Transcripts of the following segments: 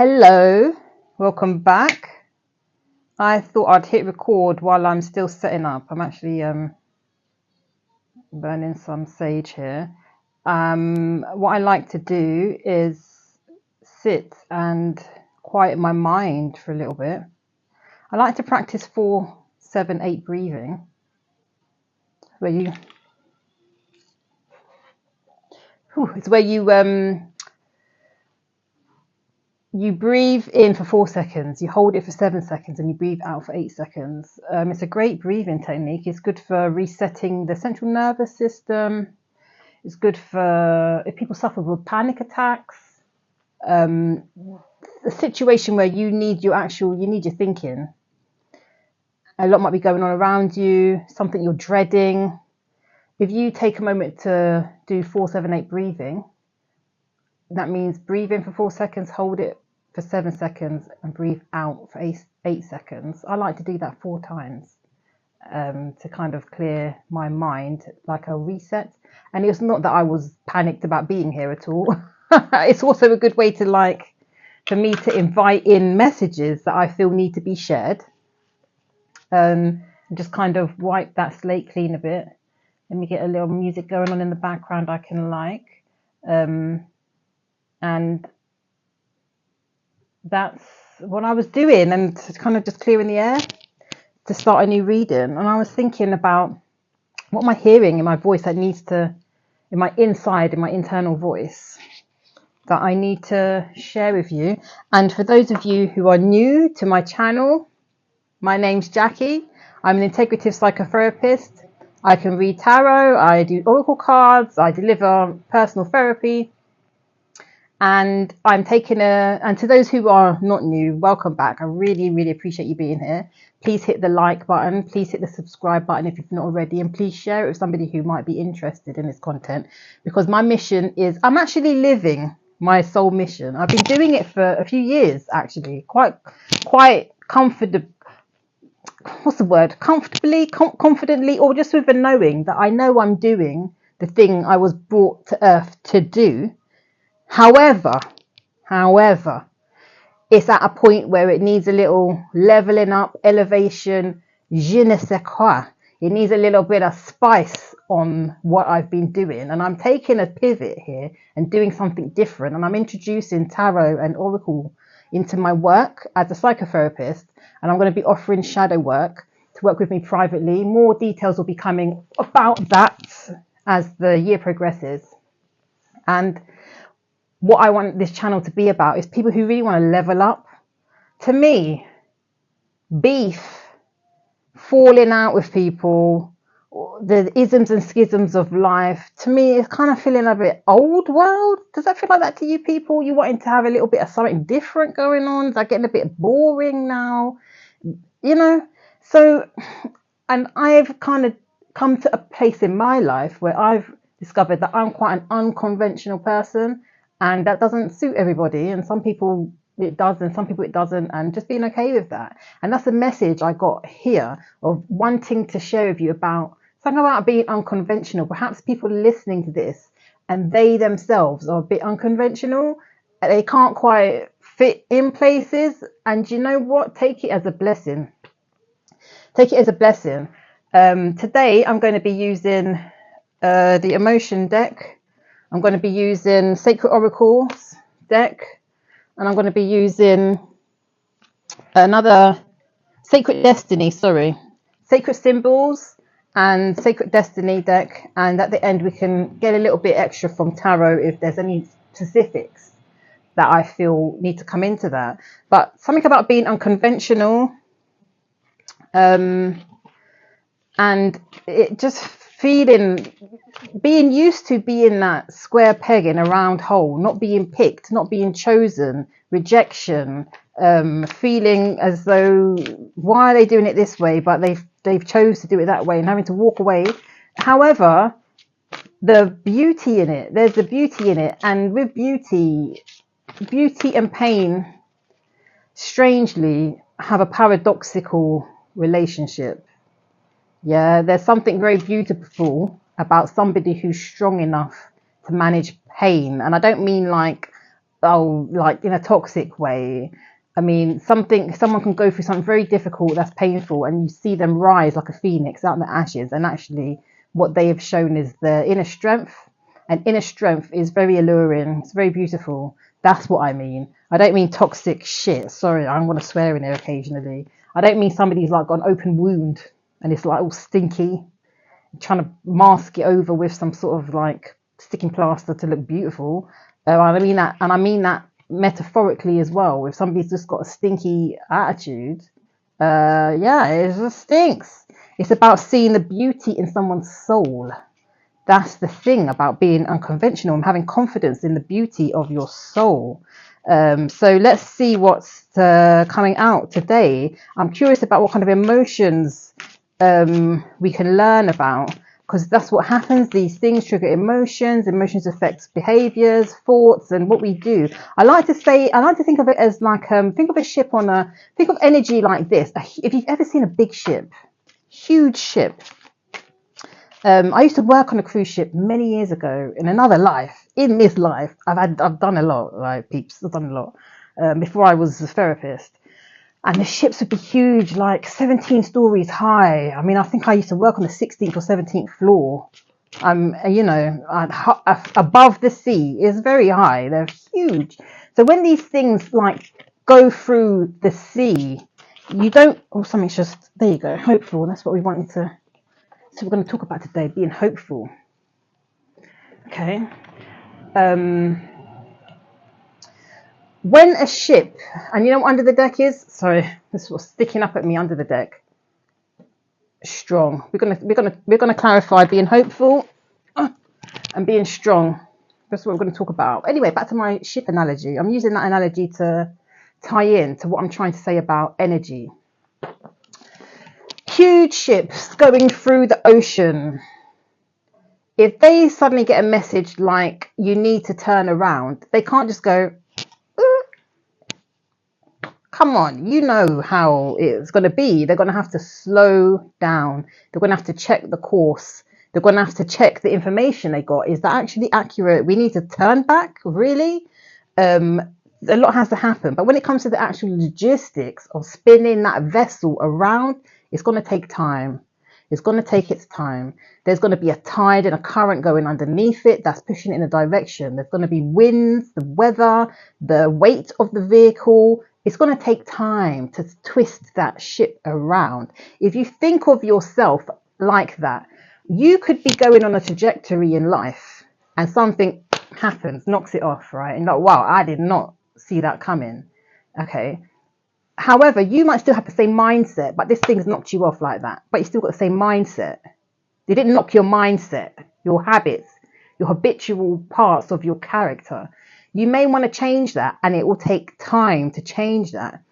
Hello, welcome back. I thought I'd hit record while I'm still setting up. I'm actually burning some sage here. What I like to do is sit and quiet my mind for a little bit. I like to practice 4-7-8 breathing, where you breathe in for 4 seconds, you hold it for 7 seconds, and you breathe out for 8 seconds. It's a great breathing technique. It's good for resetting the central nervous system. It's good for if people suffer with panic attacks. A situation where you need your thinking. A lot might be going on around you, something you're dreading. If you take a moment to do 4-7-8 breathing, that means breathe in for 4 seconds, hold it for 7 seconds, and breathe out for 8 seconds. I like to do that 4 times to kind of clear my mind, like a reset. And it's not that I was panicked about being here at all. It's also a good way for me to invite in messages that I feel need to be shared. And just kind of wipe that slate clean a bit. Let me get a little music going on in the background I can like. And that's what I was doing, and kind of just clearing the air to start a new reading. And I was thinking about what am I hearing in my voice in my internal voice that I need to share with you. And for those of you who are new to my channel, my name's Jackie. I'm an integrative psychotherapist. I can read tarot, I do oracle cards, I deliver personal therapy. And and to those who are not new, welcome back. I really, really appreciate you being here. Please hit the like button. Please hit the subscribe button if you've not already. And please share it with somebody who might be interested in this content. Because my mission is, I'm actually living my soul mission. I've been doing it for a few years, actually. Quite comfortable. What's the word? Confidently, or just with a knowing that I know I'm doing the thing I was brought to earth to do. However, it's at a point where it needs a little leveling up, elevation, je ne sais quoi. It needs a little bit of spice on what I've been doing. And I'm taking a pivot here and doing something different. And I'm introducing tarot and oracle into my work as a psychotherapist. And I'm going to be offering shadow work to work with me privately. More details will be coming about that as the year progresses. And what I want this channel to be about is people who really want to level up. To me, beef, falling out with people, the isms and schisms of life, to me, it's kind of feeling a bit old world. Does that feel like that to you people? You wanting to have a little bit of something different going on? Is that getting a bit boring now? So, and I've kind of come to a place in my life where I've discovered that I'm quite an unconventional person. And that doesn't suit everybody. And some people it does, and some people it doesn't. And just being okay with that. And that's the message I got here of wanting to share with you about something about being unconventional. Perhaps people listening to this and they themselves are a bit unconventional. They can't quite fit in places. And you know what? Take it as a blessing. Take it as a blessing. Today, I'm going to be using the emotion deck. I'm going to be using Sacred Oracles deck, and I'm going to be using another Sacred Symbols and Sacred Destiny deck. And at the end, we can get a little bit extra from tarot if there's any specifics that I feel need to come into that. But something about being unconventional, and it just being used to being that square peg in a round hole, not being picked, not being chosen, rejection, feeling as though why are they doing it this way, but they've chose to do it that way, and having to walk away. However, there's the beauty in it, and with beauty and pain strangely have a paradoxical relationship. Yeah, there's something very beautiful about somebody who's strong enough to manage pain. And I don't mean like oh, like in a toxic way. I mean, someone can go through something very difficult that's painful, and you see them rise like a phoenix out of the ashes. And actually, what they have shown is their inner strength, and inner strength is very alluring. It's very beautiful. That's what I mean. I don't mean toxic shit. Sorry, I'm gonna swear in there occasionally. I don't mean somebody's like got an open wound and it's like all stinky, trying to mask it over with some sort of like sticking plaster to look beautiful. And I mean that metaphorically as well. If somebody's just got a stinky attitude, yeah, it just stinks. It's about seeing the beauty in someone's soul. That's the thing about being unconventional and having confidence in the beauty of your soul. So let's see what's coming out today. I'm curious about what kind of emotions we can learn about, because that's what happens. These things trigger emotions. Emotions affect behaviors, thoughts, and what we do. I like to think of it as like think of a ship think of energy like this. If you've ever seen a big ship, huge ship. I used to work on a cruise ship many years ago in another life. In this life, I've done a lot, right, peeps? I've done a lot before I was a therapist. And the ships would be huge, like 17 stories high. I mean, I think I used to work on the 16th or 17th floor. Above the sea is very high. They're huge. So when these things like go through the sea, you don't. Oh, something's just there. You go. Hopeful. That's what we wanted to. So we're going to talk about today, being hopeful. Okay. When a ship, and you know what under the deck is? Sorry, this was sticking up at me under the deck. Strong. We're gonna clarify being hopeful and being strong. That's what we're going to talk about. Anyway, back to my ship analogy. I'm using that analogy to tie in to what I'm trying to say about energy. Huge ships going through the ocean. If they suddenly get a message like you need to turn around, they can't just go, come on, you know how it's going to be. They're going to have to slow down. They're going to have to check the course. They're going to have to check the information they got. Is that actually accurate? We need to turn back? Really? A lot has to happen. But when it comes to the actual logistics of spinning that vessel around, it's going to take time. It's going to take its time. There's going to be a tide and a current going underneath it that's pushing it in a direction. There's going to be winds, the weather, the weight of the vehicle. It's going to take time to twist that ship around. If you think of yourself like that, you could be going on a trajectory in life and something happens, knocks it off, right? And like, wow, I did not see that coming. Okay. However, you might still have the same mindset, but this thing's knocked you off like that. But you still got the same mindset. They didn't knock your mindset, your habits, your habitual parts of your character. You may want to change that, and it will take time to change that.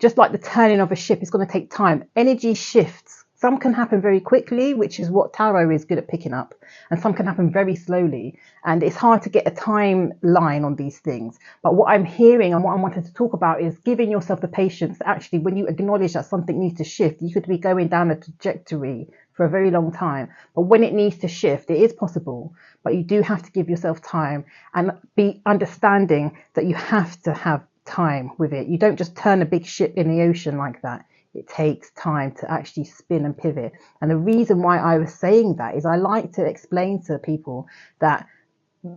Just like the turning of a ship, it's going to take time. Energy shifts. Some can happen very quickly, which is what tarot is good at picking up, and some can happen very slowly. And it's hard to get a timeline on these things. But what I'm hearing and what I'm wanting to talk about is giving yourself the patience. Actually, when you acknowledge that something needs to shift, you could be going down a trajectory for a very long time. But when it needs to shift, it is possible. But you do have to give yourself time and be understanding that you have to have time with it. You don't just turn a big ship in the ocean like that. It takes time to actually spin and pivot. And the reason why I was saying that is I like to explain to people that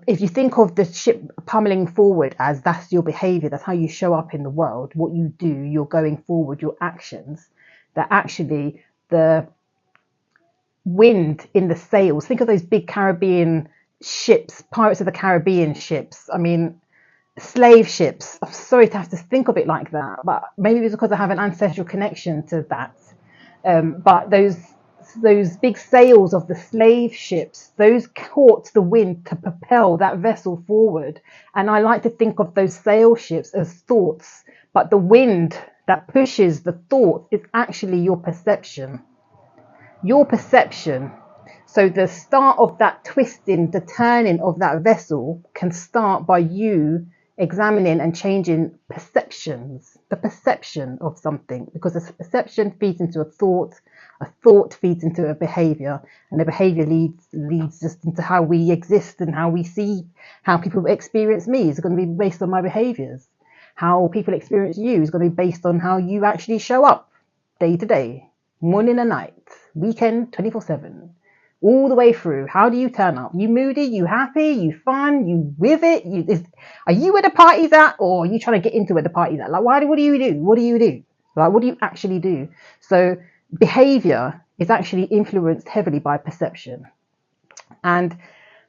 if you think of the ship pummeling forward as that's your behavior, that's how you show up in the world, what you do, you're going forward, your actions, that actually the wind in the sails, think of those big Caribbean ships, Pirates of the Caribbean ships. I mean, slave ships. I'm sorry to have to think of it like that, but maybe it's because I have an ancestral connection to that. But those big sails of the slave ships, those caught the wind to propel that vessel forward. And I like to think of those sail ships as thoughts, but the wind that pushes the thought is actually your perception. Your perception. So the start of that twisting, the turning of that vessel can start by you examining and changing perceptions, the perception of something, because a perception feeds into a thought feeds into a behavior, and the behavior leads just into how we exist and how we see, how people experience me is going to be based on my behaviors. How people experience you is going to be based on how you actually show up day to day, morning and night, weekend, 24/7. All the way through. How do you turn up? You moody? You happy? You fun? You with it? Are you where the party's at, or are you trying to get into where the party's at? Like, what do you do? What do you do? Like, what do you actually do? So behavior is actually influenced heavily by perception, and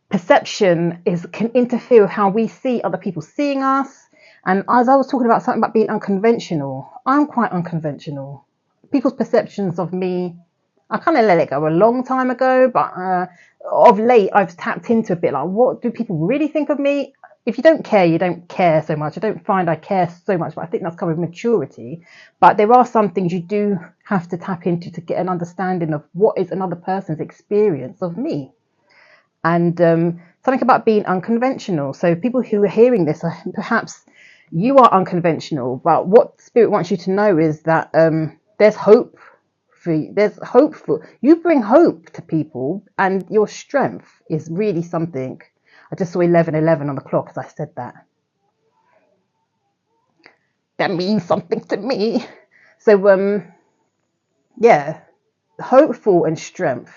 perception can interfere with how we see other people seeing us. And as I was talking about something about being unconventional, I'm quite unconventional. People's perceptions of me, I kind of let it go a long time ago, but of late I've tapped into a bit like, what do people really think of me? If you don't care, you don't care so much. I don't find I care so much, but I think that's come with maturity. But there are some things you do have to tap into to get an understanding of what is another person's experience of me. And something about being unconventional. So people who are hearing this, perhaps you are unconventional, but what Spirit wants you to know is that there's hope. There's hope for you. Bring hope to people, and your strength is really something. I just saw 11:11 on the clock as I said that. That means something to me. So yeah, hopeful and strength.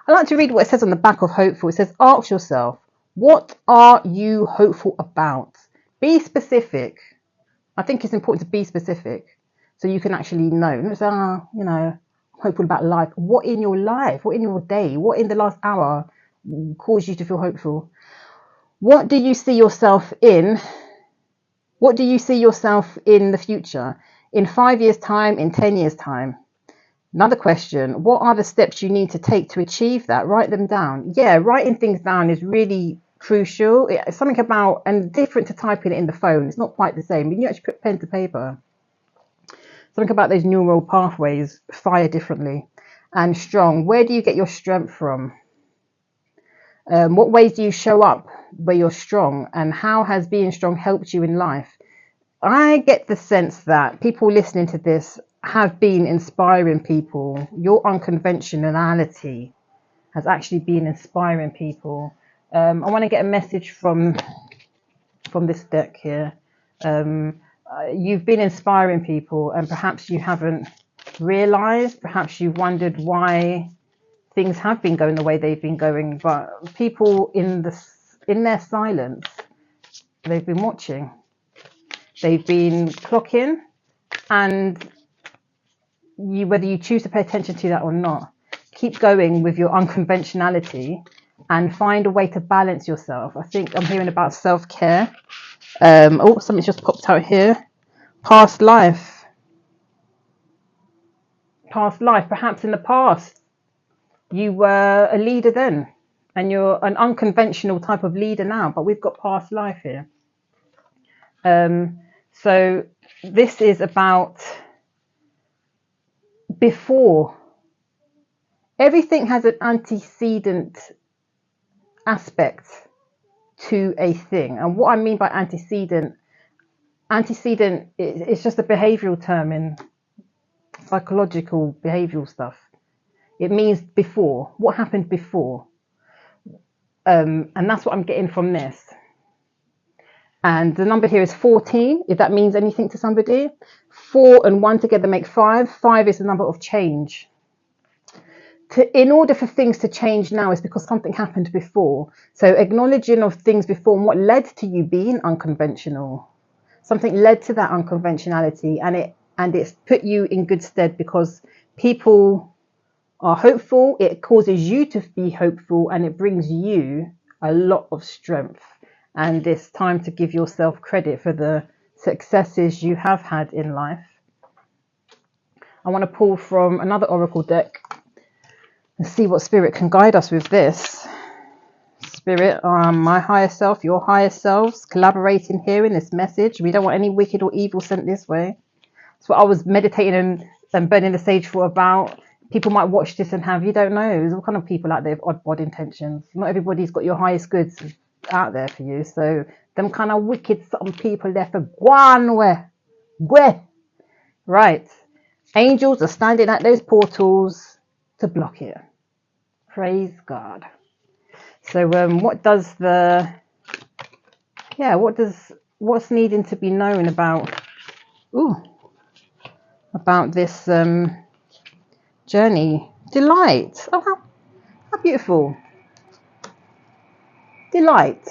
I like to read what it says on the back of hopeful. It says, ask yourself, what are you hopeful about? Be specific. I think it's important to be specific so you can actually know. Not say, hopeful about life. What in your life, what in your day, what in the last hour caused you to feel hopeful? What do you see yourself in? What do you see yourself in the future? In 5 years' time, in 10 years' time? Another question, what are the steps you need to take to achieve that? Write them down. Yeah, writing things down is really crucial. It's something about, and different to typing it in the phone. It's not quite the same. You actually put pen to paper. Something about those neural pathways fire differently. And strong, where do you get your strength from? What ways do you show up where you're strong? And how has being strong helped you in life? I get the sense that people listening to this have been inspiring people. Your unconventionality has actually been inspiring people. I want to get a message from this deck here. You've been inspiring people, and perhaps you haven't realized, perhaps you've wondered why things have been going the way they've been going, but people in their silence, they've been watching, they've been clocking, and whether you choose to pay attention to that or not, keep going with your unconventionality and find a way to balance yourself. I think I'm hearing about self-care. Something's just popped out here. Past life. Perhaps in the past you were a leader then, and you're an unconventional type of leader now, but we've got past life here. So this is about before. Everything has an antecedent aspect to a thing. And what I mean by antecedent is just a behavioral term in psychological behavioral stuff. It means before, what happened before. And that's what I'm getting from this. And the number here is 14, if that means anything to somebody. 4 and 1 together make 5. 5 is the number of change. In order for things to change now is because something happened before. So acknowledging of things before and what led to you being unconventional. Something led to that unconventionality, and it's put you in good stead because people are hopeful. It causes you to be hopeful, and it brings you a lot of strength. And it's time to give yourself credit for the successes you have had in life. I want to pull from another oracle deck and see what Spirit can guide us with this. Spirit, my higher self, your higher selves, collaborating here in this message. We don't want any wicked or evil sent this way. That's what I was meditating and burning the sage for about. People might watch this and you don't know. There's all kind of people out there with odd intentions. Not everybody's got your highest goods out there for you. So Them kind of wicked something people there for one way. Right. Angels are standing at those portals to block it. Praise God. So what's needing to be known about this journey? Delight. Oh, how beautiful. Delight.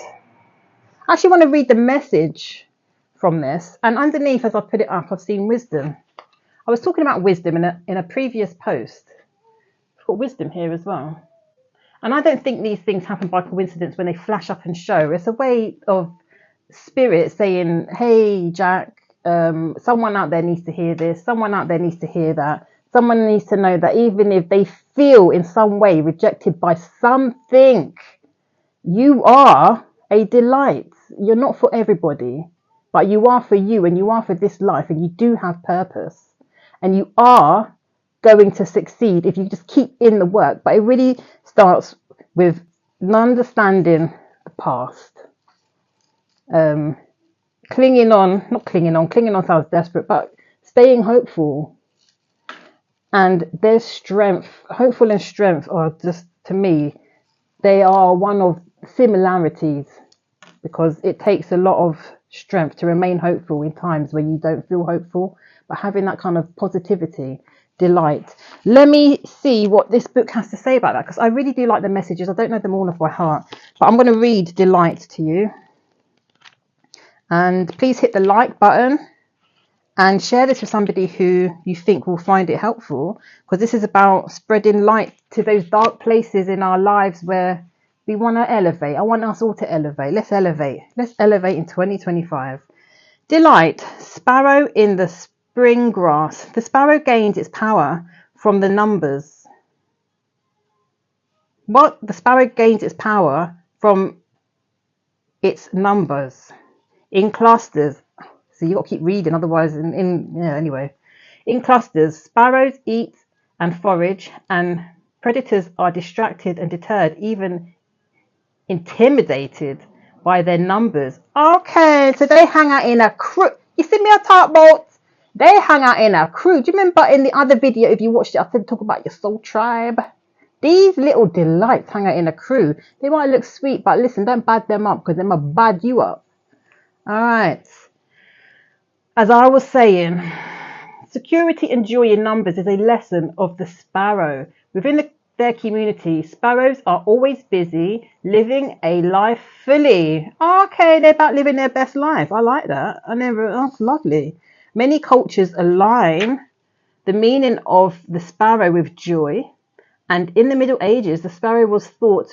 I actually want to read the message from this, and underneath, as I put it up, I've seen wisdom. I was talking about wisdom in a previous post. I've got wisdom here as well. And I don't think these things happen by coincidence when they flash up and show. It's a way of spirit saying, hey, Jack, someone out there needs to hear this. Someone out there needs to hear that. Someone needs to know that even if they feel in some way rejected by something, you are a delight. You're not for everybody, but you are for you, and you are for this life, and you do have purpose, and you are going to succeed if you just keep in the work. But it really starts with understanding the past. Clinging on sounds desperate, but staying hopeful. And there's strength. Hopeful and strength are just, to me, they are one of similarities, because it takes a lot of strength to remain hopeful in times when you don't feel hopeful, but having that kind of positivity, delight. Let me see what this book has to say about that, because I really do like the messages. I don't know them all off by heart, but I'm going to read Delight to you. And please hit the like button and share this with somebody who you think will find it helpful, because this is about spreading light to those dark places in our lives where we want to elevate. I want us all to elevate. Let's elevate. Let's elevate in 2025. Delight. Sparrow in the spring grass. The sparrow gains its power from the numbers. What? The sparrow gains its power from its numbers in clusters. So you got to keep reading, otherwise, anyway. In clusters, sparrows eat and forage, and predators are distracted and deterred, even intimidated by their numbers. Okay, so they hang out in a crew. You see me on top boat? They hang out in a crew. Do you remember in the other video, if you watched it, I said talk about your soul tribe? These little delights hang out in a crew. They might look sweet, but listen, don't bad them up, because they might bad you up. All right. As I was saying, security and joy in numbers is a lesson of the sparrow. Within their community, sparrows are always busy, living a life fully. Okay, they're about living their best life. I like that. That's lovely. Many cultures align the meaning of the sparrow with joy. And in the Middle Ages, the sparrow was thought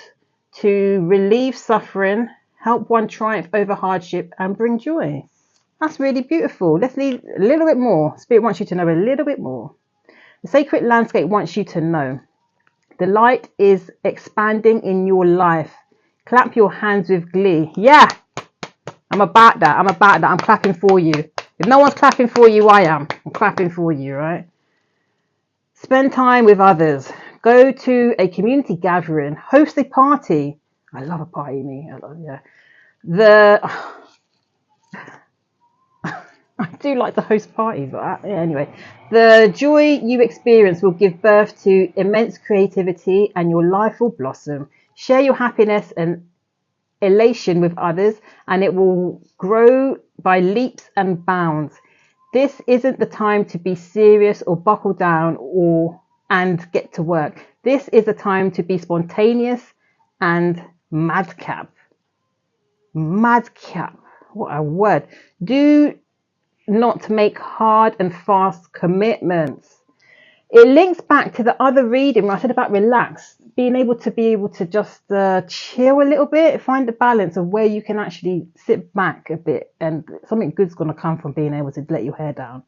to relieve suffering, help one triumph over hardship, and bring joy. That's really beautiful. Let's need a little bit more. Spirit wants you to know a little bit more. The sacred landscape wants you to know. The light is expanding in your life. Clap your hands with glee. Yeah, I'm about that. I'm clapping for you. If no one's clapping for you, I am. I'm clapping for you, right? Spend time with others. Go to a community gathering. Host a party. I love a party, me. I do like to host parties, but anyway, the joy you experience will give birth to immense creativity, and your life will blossom. Share your happiness and elation with others, and it will grow by leaps and bounds. This isn't the time to be serious or buckle down and get to work. This is the time to be spontaneous and madcap. Madcap. What a word. Do not make hard and fast commitments. It links back to the other reading where I said about relax, being able to just chill a little bit, find the balance of where you can actually sit back a bit, and something good's going to come from being able to let your hair down.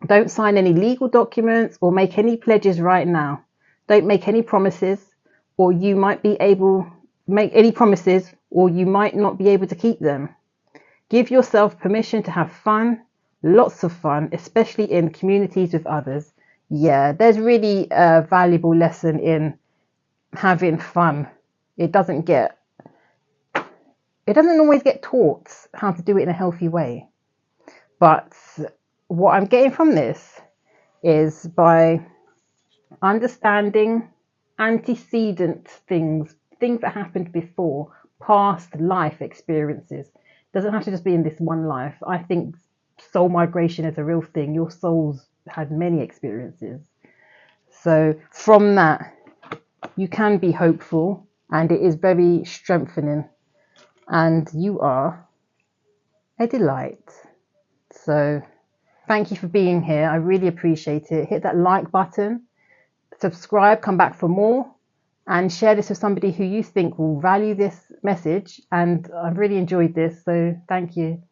Don't sign any legal documents or make any pledges right now. Don't make any promises, or you might be able make any promises, or you might not be able to keep them. Give yourself permission to have fun, lots of fun, especially in communities with others. Yeah, there's really a valuable lesson in having fun. It doesn't get it doesn't always get taught how to do it in a healthy way. But what I'm getting from this is by understanding antecedent things that happened before, past life experiences. It doesn't have to just be in this one life. I think soul migration is a real thing. Your soul's had many experiences. So from that, you can be hopeful, and it is very strengthening. And you are a delight. So thank you for being here. I really appreciate it. Hit that like button, subscribe, come back for more, and share this with somebody who you think will value this message. And I've really enjoyed this. So thank you.